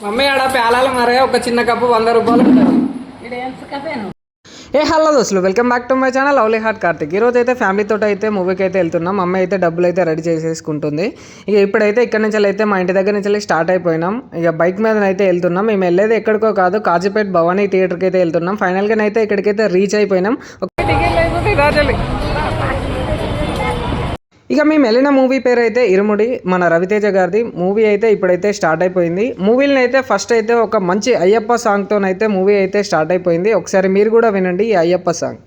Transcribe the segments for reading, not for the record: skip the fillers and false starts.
Mummy ఆడ పేలాల మరే ఒక చిన్న కప్పు 100 రూపాయలు ఉంటుంది. హలో దోస్తులు, welcome back to my channel lovely heart Karthik. ఈరోజు అయితే ఫ్యామిలీతో అయితే మూవీకి అయితే వెళ్తున్నాం. మమ్మీ అయితే డబ్బులు అయితే రెడీ చేసేసుకుంటుంది. ఇక ఇప్పుడైతే ఇక్కడ నుంచి అయితే మా ఇంటి దగ్గర నుంచి స్టార్ట్ అయిపోయినాం. ఇక బైక్ మీద అయితే వెళ్తున్నాం. మేము వెళ్ళేది ఎక్కడికో కాదు, కాజీపేట భవానీ థియేటర్కి అయితే వెళ్తున్నాం. ఫైనల్గా అయితే ఇక్కడికైతే రీచ్ అయిపోయినాం. ఇక మేము వెళ్ళిన మూవీ పేరు అయితే ఇరుముడి, మన రవితేజ గారిది మూవీ అయితే ఇప్పుడైతే స్టార్ట్ అయిపోయింది. మూవీని అయితే ఫస్ట్ అయితే ఒక మంచి అయ్యప్ప సాంగ్తోనైతే మూవీ అయితే స్టార్ట్ అయిపోయింది. ఒకసారి మీరు కూడా వినండి ఈ అయ్యప్ప సాంగ్.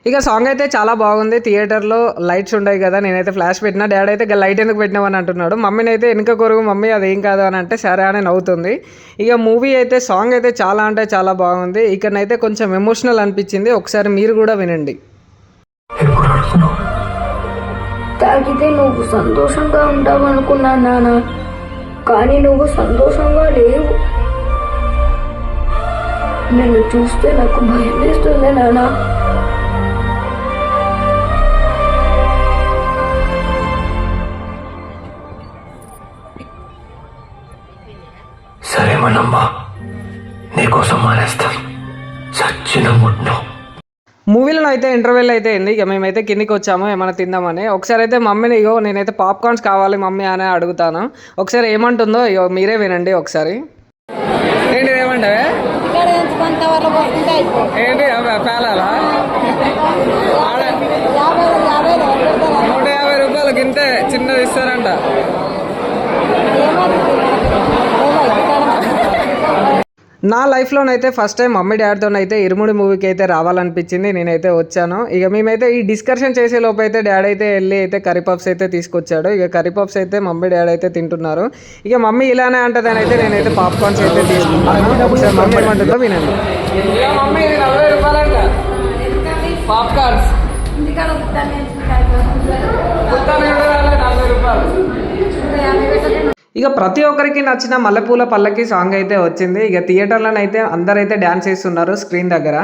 ఇక సాంగ్ అయితే చాలా బాగుంది. థియేటర్లో లైట్స్ ఉన్నాయి కదా, నేనైతే ఫ్లాష్ పెట్టినా. డాడీ అయితే లైట్ ఎందుకు పెట్టినామని అంటున్నాడు. మమ్మీని అయితే వెనుక కొరుగు మమ్మీ అదేం కాదు అని అంటే సరే అని నవ్వుతుంది. ఇక మూవీ అయితే సాంగ్ అయితే చాలా అంటే చాలా బాగుంది. ఇక్కడనైతే కొంచెం ఎమోషనల్ అనిపించింది. ఒకసారి మీరు కూడా వినండి. తాగితే నువ్వు సంతోషంగా ఉంటావు అనుకున్నాను నాన్న, కానీ నువ్వు సంతోషంగా లేవు. నిన్ను చూస్తే నాకు భయం వేస్తుంది నాన్న. సరే మనమ్మా, నీకోసం మానేస్తాను, సచ్చిన ముట్ను. మూవీలో అయితే ఇంటర్వెల్ అయితే అయింది. ఇక మేమైతే కిందికి వచ్చాము ఏమైనా తిందామని. ఒకసారి అయితే మమ్మీని ఇగో నేనైతే పాప్కార్న్స్ కావాలి మమ్మీ అని అడుగుతాను. ఒకసారి ఏమంటుందో ఇగో మీరే వినండి ఒకసారి. ఏంటి ఏమంటే ఏంటి పేలాలా 150 రూపాయలకి ఇంతే చిన్నది ఇస్తారంట. నా లైఫ్లోనైతే ఫస్ట్ టైం మమ్మీ డాడీతోనైతే ఇరుముడి మూవీకి అయితే రావాలనిపించింది. నేనైతే వచ్చాను. ఇక మేమైతే ఈ డిస్కషన్ చేసే లోపు అయితే డాడీ అయితే వెళ్ళి అయితే కర్రీ పఫ్స్ అయితే తీసుకొచ్చాడు. ఇక కర్రీ పఫ్స్ అయితే మమ్మీ డాడీ అయితే తింటున్నారు. ఇక మమ్మీ ఇలానే అంటదని అయితే నేనైతే పాప్కార్న్స్ అయితే తీసుకుంటాను. ఒకసారి మమ్మీ ఏమంటుందో వినండి. Mummy 40 రూపాయలంట popcorns. 40 రూపాయలు. ఇక ప్రతి ఒక్కరికి నచ్చిన మల్లెపూల పల్లకి సాంగ్ అయితే వచ్చింది. ఇక థియేటర్లోనైతే అందరైతే డ్యాన్స్ చేస్తున్నారు స్క్రీన్ దగ్గర.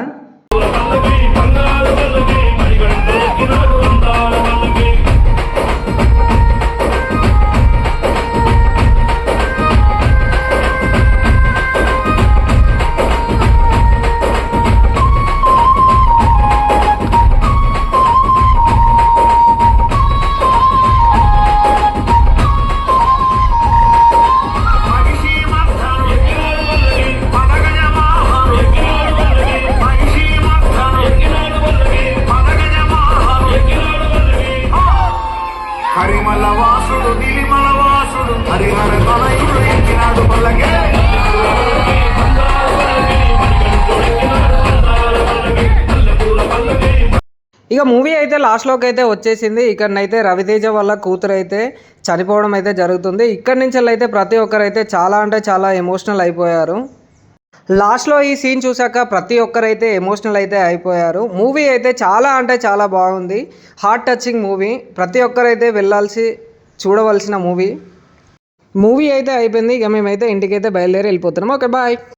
ఇక మూవీ అయితే లాస్ట్లోకి అయితే వచ్చేసింది. ఇక్కడనైతే రవితేజ వాళ్ళ కూతురు అయితే చనిపోవడం అయితే జరుగుతుంది. ఇక్కడి నుంచి అయితే ప్రతి ఒక్కరైతే చాలా అంటే చాలా ఎమోషనల్ అయిపోయారు. లాస్ట్లో ఈ సీన్ చూసాక ప్రతి ఒక్కరైతే ఎమోషనల్ అయితే అయిపోయారు. మూవీ అయితే చాలా అంటే చాలా బాగుంది. Heart touching movie. ప్రతి ఒక్కరైతే చూడవలసిన మూవీ అయితే అయిపోయింది. ఇక మేమైతే ఇంటికైతే బయలుదేరి వెళ్ళిపోతున్నాం. Okay bye.